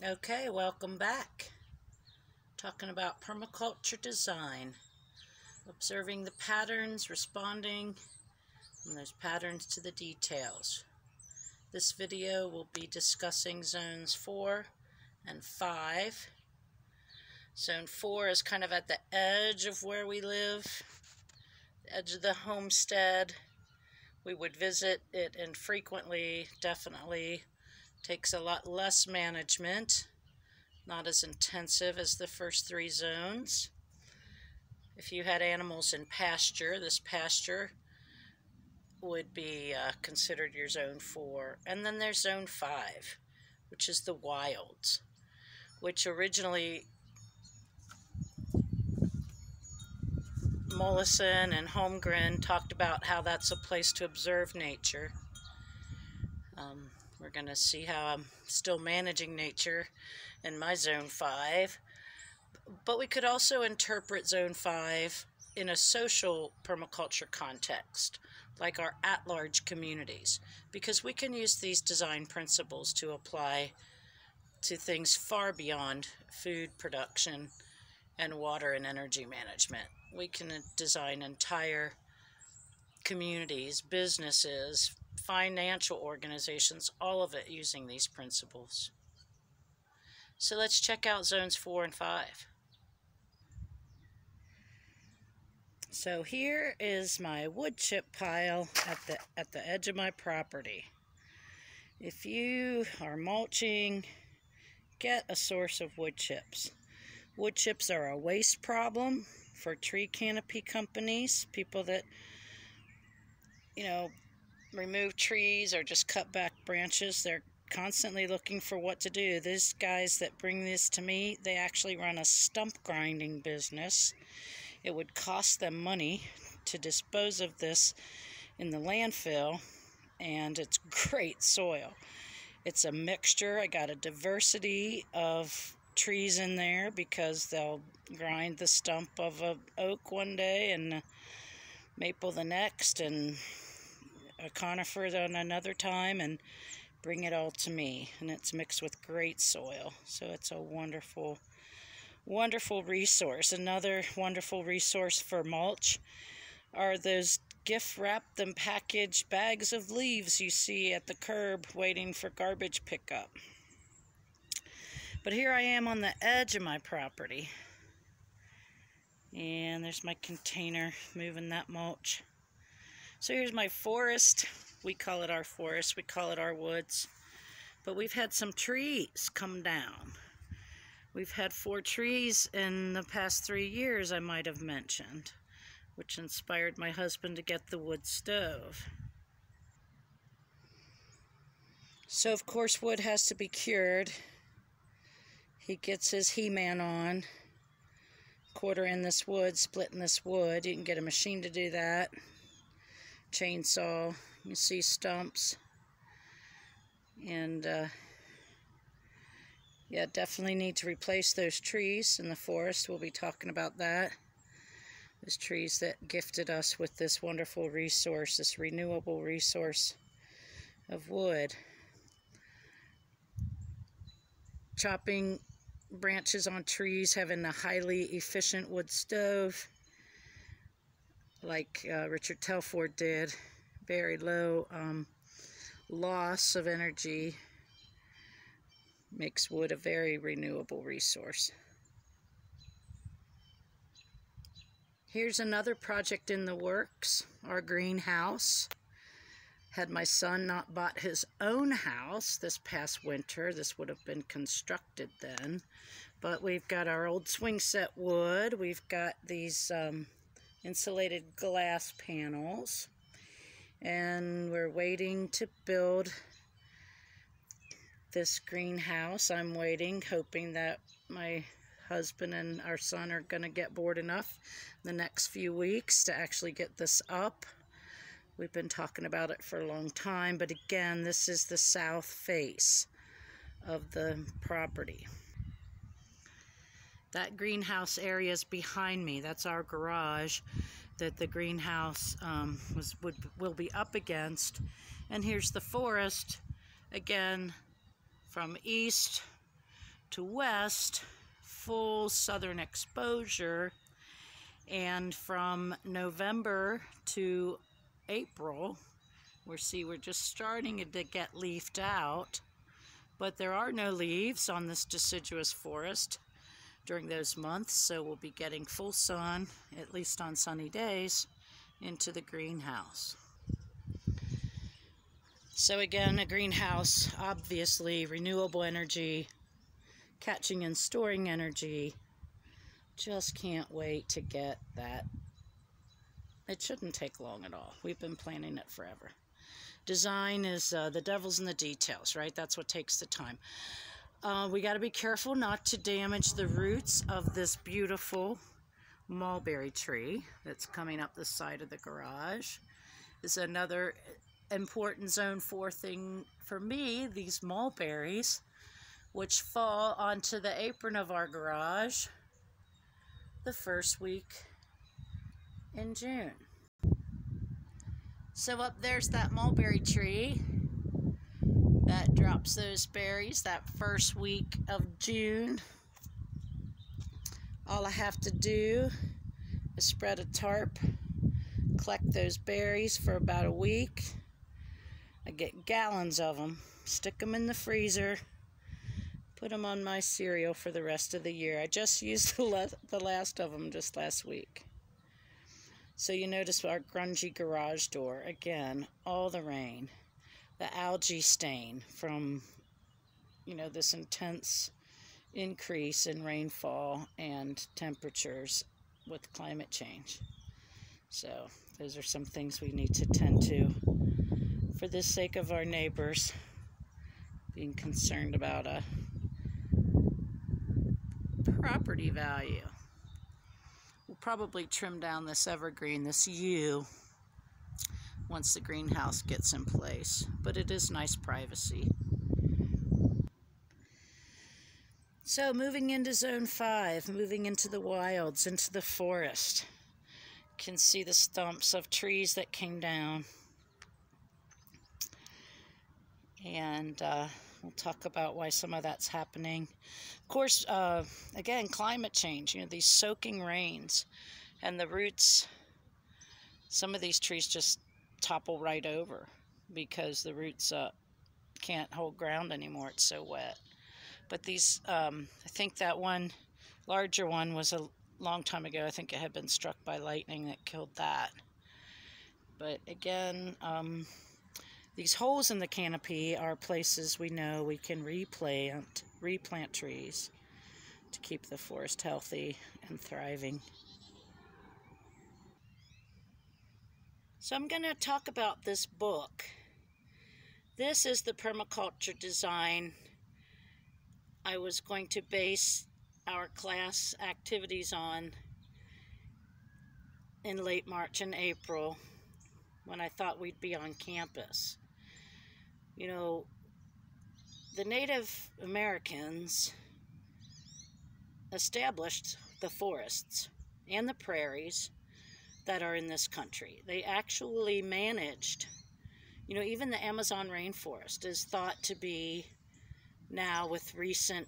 Okay, welcome back. Talking about permaculture design. Observing the patterns, responding from those patterns to the details. This video will be discussing zones 4 and 5. Zone 4 is kind of at the edge of where we live, the edge of the homestead. We would visit it infrequently, definitely. Takes a lot less management, not as intensive as the first 3 zones. If you had animals in pasture, this pasture would be considered your zone 4. And then there's zone 5, which is the wilds, which originally Mollison and Holmgren talked about how that's a place to observe nature. We're going to see how I'm still managing nature in my zone 5. But we could also interpret zone 5 in a social permaculture context, like our at-large communities, because we can use these design principles to apply to things far beyond food production and water and energy management. We can design entire communities, businesses, financial organizations, all of it using these principles. So let's check out zones 4 and 5. So here is my wood chip pile at the edge of my property. If you are mulching, get a source of wood chips. Wood chips are a waste problem for tree canopy companies, people that, remove trees or just cut back branches. They're constantly looking for what to do. These guys that bring this to me, they actually run a stump grinding business. It would cost them money to dispose of this in the landfill, and it's great soil. It's a mixture. I got a diversity of trees in there because they'll grind the stump of an oak one day and a maple the next and a conifer on another time and bring it all to me. And it's mixed with great soil. So it's a wonderful, wonderful resource. Another wonderful resource for mulch are those gift wrapped and packaged bags of leaves you see at the curb waiting for garbage pickup. But here I am on the edge of my property. And there's my container moving that mulch. So here's my forest. We call it our forest. We call it our woods. But we've had some trees come down. We've had 4 trees in the past 3 years, I might have mentioned, which inspired my husband to get the wood stove. So, of course, wood has to be cured. He gets his He-Man on, quartering this wood, splitting this wood. You can get a machine to do that. Chainsaw. You see stumps. And, yeah, definitely need to replace those trees in the forest. We'll be talking about that. Those trees that gifted us with this wonderful resource, this renewable resource of wood. Chopping branches on trees, having a highly efficient wood stove, like Richard Telford did. Very low loss of energy. Makes wood a very renewable resource. Here's another project in the works, our greenhouse. Had my son not bought his own house this past winter, this would have been constructed then. But we've got our old swing set wood. We've got these insulated glass panels. And we're waiting to build this greenhouse. I'm waiting, hoping that my husband and our son are going to get bored enough the next few weeks to actually get this up. We've been talking about it for a long time, but again, this is the south face of the property. That greenhouse area is behind me. That's our garage that the greenhouse will be up against. And here's the forest, again, from east to west, full southern exposure. And from November to April, we're just starting to get leafed out, but there are no leaves on this deciduous forest during those months, so we'll be getting full sun, at least on sunny days, into the greenhouse. So again, a greenhouse, obviously renewable energy, catching and storing energy. Just can't wait to get that. It shouldn't take long at all. We've been planning it forever. Design is the devil's in the details, right? That's what takes the time. We got to be careful not to damage the roots of this beautiful mulberry tree that's coming up the side of the garage. Is another important zone 4 thing for me, these mulberries, which fall onto the apron of our garage the first week in June. So up there's that mulberry tree that drops those berries that first week of June. All I have to do is spread a tarp, collect those berries for about a week. I get gallons of them, stick them in the freezer, put them on my cereal for the rest of the year. I just used the last of them just last week. So you notice our grungy garage door, again, all the rain, the algae stain from, this intense increase in rainfall and temperatures with climate change. So those are some things we need to tend to for the sake of our neighbors, being concerned about a property value. We'll probably trim down this evergreen, this yew, once the greenhouse gets in place, but it is nice privacy. So moving into zone 5, moving into the wilds, into the forest. You can see the stumps of trees that came down. And we'll talk about why some of that's happening. Of course, again, climate change, these soaking rains and the roots, some of these trees just topple right over because the roots can't hold ground anymore. It's so wet. But these, I think that one larger one was a long time ago. I think it had been struck by lightning that killed that. But again, these holes in the canopy are places we know we can replant trees to keep the forest healthy and thriving. So I'm going to talk about this book. This is the permaculture design I was going to base our class activities on in late March and April when I thought we'd be on campus. The Native Americans established the forests and the prairies that are in this country. They actually managed, even the Amazon rainforest is thought to be now, with recent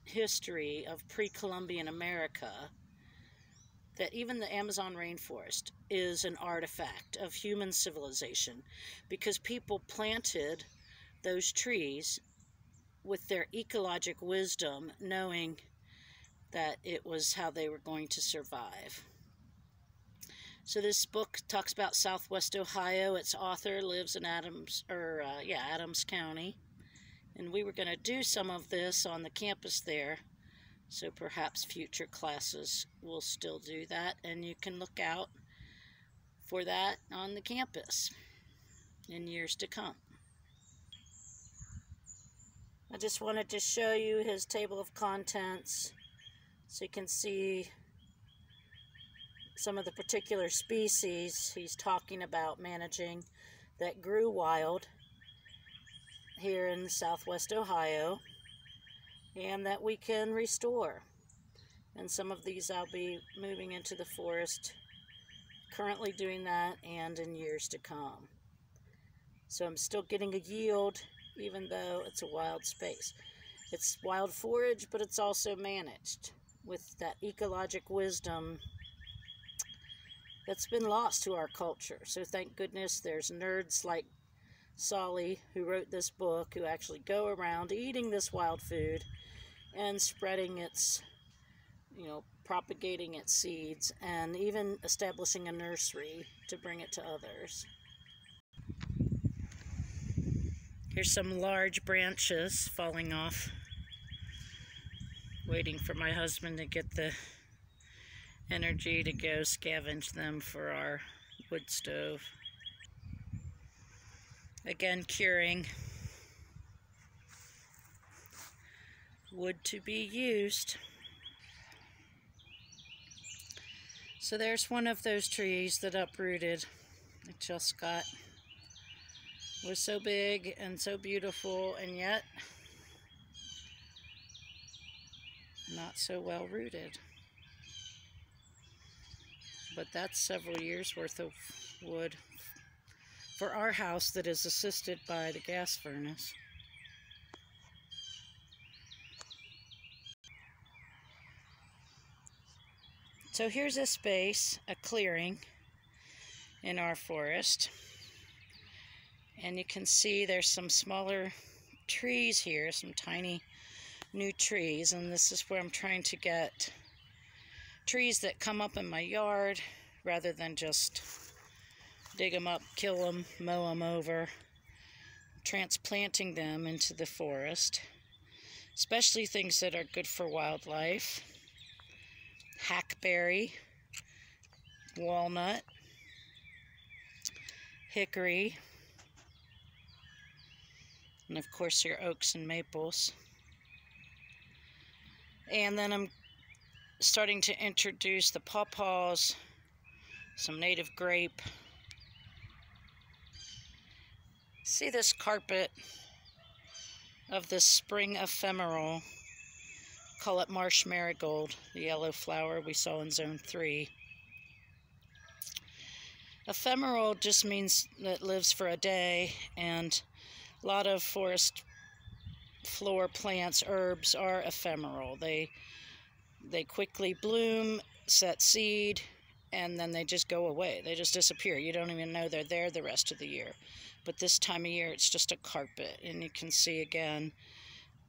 history of pre-Columbian America, that even the Amazon rainforest is an artifact of human civilization because people planted those trees with their ecologic wisdom, knowing that it was how they were going to survive. So this book talks about Southwest Ohio. Its author lives in Adams County. And we were going to do some of this on the campus there, so perhaps future classes will still do that, and you can look out for that on the campus in years to come. I just wanted to show you his table of contents so you can see some of the particular species he's talking about managing that grew wild here in Southwest Ohio and that we can restore. And some of these I'll be moving into the forest, currently doing that, and in years to come. So I'm still getting a yield even though it's a wild space. It's wild forage, but it's also managed with that ecologic wisdom that's been lost to our culture. So thank goodness there's nerds like Solly, who wrote this book, who actually go around eating this wild food and spreading its, propagating its seeds, and even establishing a nursery to bring it to others. Here's some large branches falling off, waiting for my husband to get the energy to go scavenge them for our wood stove. Again, curing wood to be used. So there's one of those trees that uprooted. It just was so big and so beautiful, and yet not so well rooted. But that's several years worth of wood for our house that is assisted by the gas furnace. So here's a space, a clearing in our forest. And you can see there's some smaller trees here, some tiny new trees. And this is where I'm trying to get trees that come up in my yard rather than just dig them up, kill them, mow them over, transplanting them into the forest, especially things that are good for wildlife. Hackberry, walnut, hickory, and of course your oaks and maples. And then I'm starting to introduce the pawpaws, some native grape. See this carpet of this spring ephemeral. Call it marsh marigold, the yellow flower we saw in zone 3. Ephemeral just means that it lives for a day, and a lot of forest floor plants, herbs, are ephemeral. They quickly bloom, set seed, and then they just go away. They just disappear. You don't even know they're there the rest of the year. But this time of year, it's just a carpet, and you can see again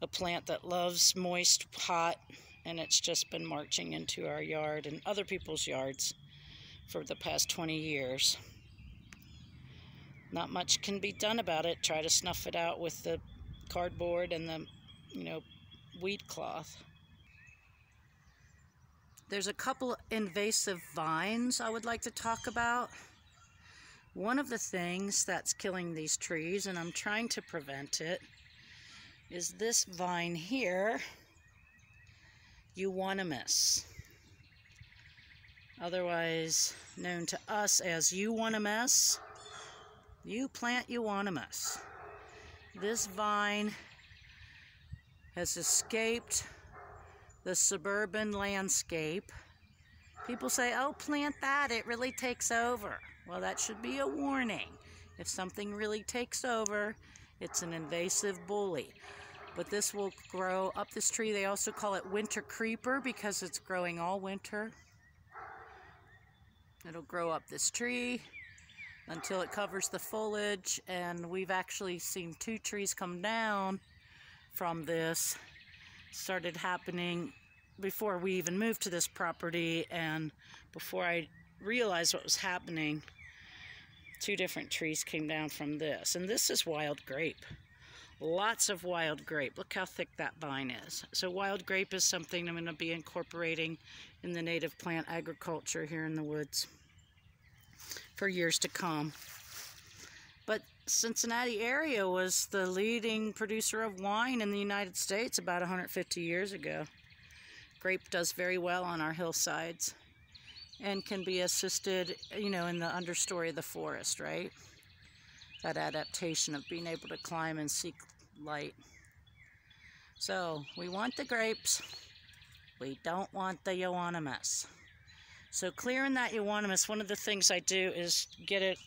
a plant that loves moist, hot, and it's just been marching into our yard and other people's yards for the past 20 years. Not much can be done about it. Try to snuff it out with the cardboard and the, weed cloth. There's a couple invasive vines I would like to talk about. One of the things that's killing these trees, and I'm trying to prevent it, is this vine here, euonymus, otherwise known to us as you want a mess. You plant euonymus. This vine has escaped the suburban landscape. People say, oh, plant that, it really takes over. Well, that should be a warning. If something really takes over, it's an invasive bully. But this will grow up this tree. They also call it winter creeper because it's growing all winter. It'll grow up this tree until it covers the foliage, and we've actually seen 2 trees come down from this. Started happening before we even moved to this property, and before I realized what was happening, 2 different trees came down from this. And this is wild grape. Lots of wild grape. Look how thick that vine is. So wild grape is something I'm going to be incorporating in the native plant agriculture here in the woods for years to come. But Cincinnati area was the leading producer of wine in the United States about 150 years ago. Grape does very well on our hillsides and can be assisted, in the understory of the forest, right? That adaptation of being able to climb and seek light. So we want the grapes. We don't want the euonymus. So clearing that euonymus, one of the things I do is get it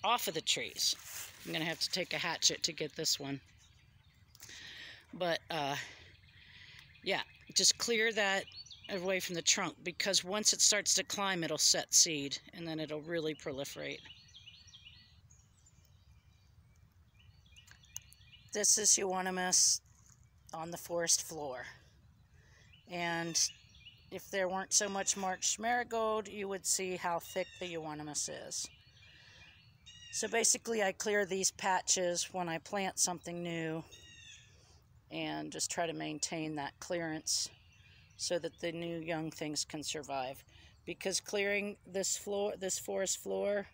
off of the trees. I'm going to have to take a hatchet to get this one. But Yeah, just clear that away from the trunk, because once it starts to climb, it'll set seed, and then it'll really proliferate. This is euonymus on the forest floor. And if there weren't so much March marigold, you would see how thick the euonymus is. So basically I clear these patches when I plant something new and just try to maintain that clearance so that the new young things can survive. Because clearing this floor, this forest floor,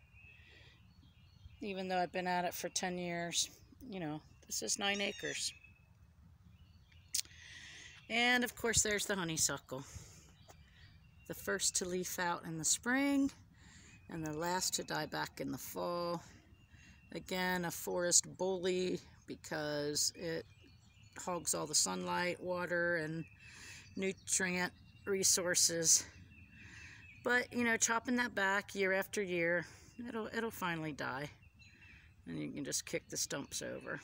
even though I've been at it for 10 years, you know, this is 9 acres. And of course there's the honeysuckle. The first to leaf out in the spring and the last to die back in the fall. Again, a forest bully because it hogs all the sunlight, water, and nutrient resources. But, you know, chopping that back year after year, it'll finally die. And you can just kick the stumps over.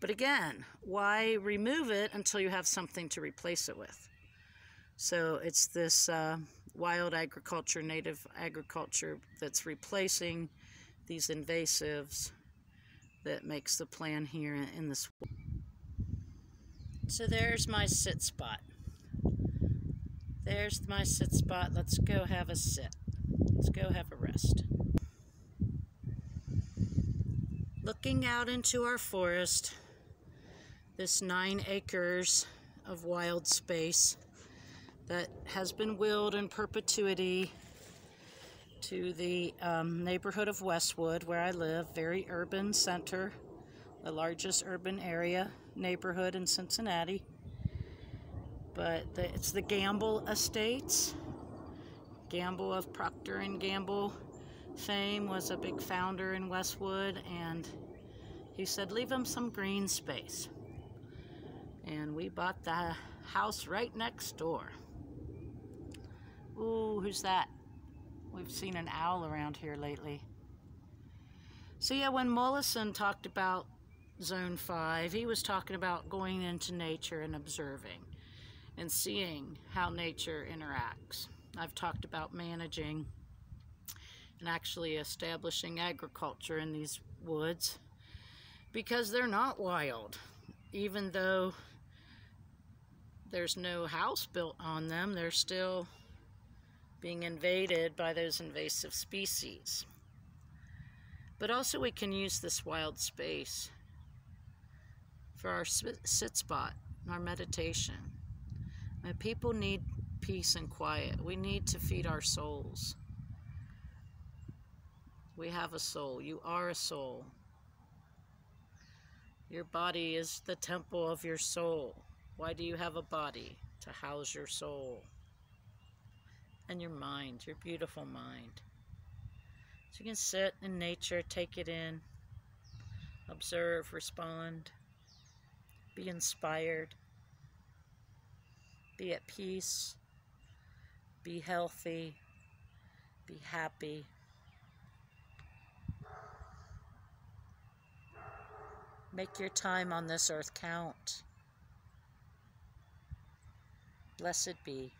But again, why remove it until you have something to replace it with? So it's this wild agriculture, native agriculture that's replacing these invasives that makes the plan here in this. So there's my sit spot. There's my sit spot. Let's go have a sit. Let's go have a rest. Looking out into our forest, this 9 acres of wild space that has been willed in perpetuity to the neighborhood of Westwood, where I live, very urban center, the largest urban area neighborhood in Cincinnati. But it's the Gamble Estates. Gamble of Procter & Gamble fame was a big founder in Westwood, and he said, leave them some green space. And we bought the house right next door. Ooh, who's that? We've seen an owl around here lately. So yeah, when Mollison talked about Zone 5, he was talking about going into nature and observing and seeing how nature interacts. I've talked about managing and actually establishing agriculture in these woods because they're not wild. Even though there's no house built on them, they're still being invaded by those invasive species. But also we can use this wild space for our sit spot, our meditation. When people need peace and quiet, we need to feed our souls. We have a soul. You are a soul. Your body is the temple of your soul. Why do you have a body? To house your soul. And your mind, your beautiful mind. So you can sit in nature, take it in, observe, respond, be inspired, be at peace, be healthy, be happy. Make your time on this earth count. Blessed be.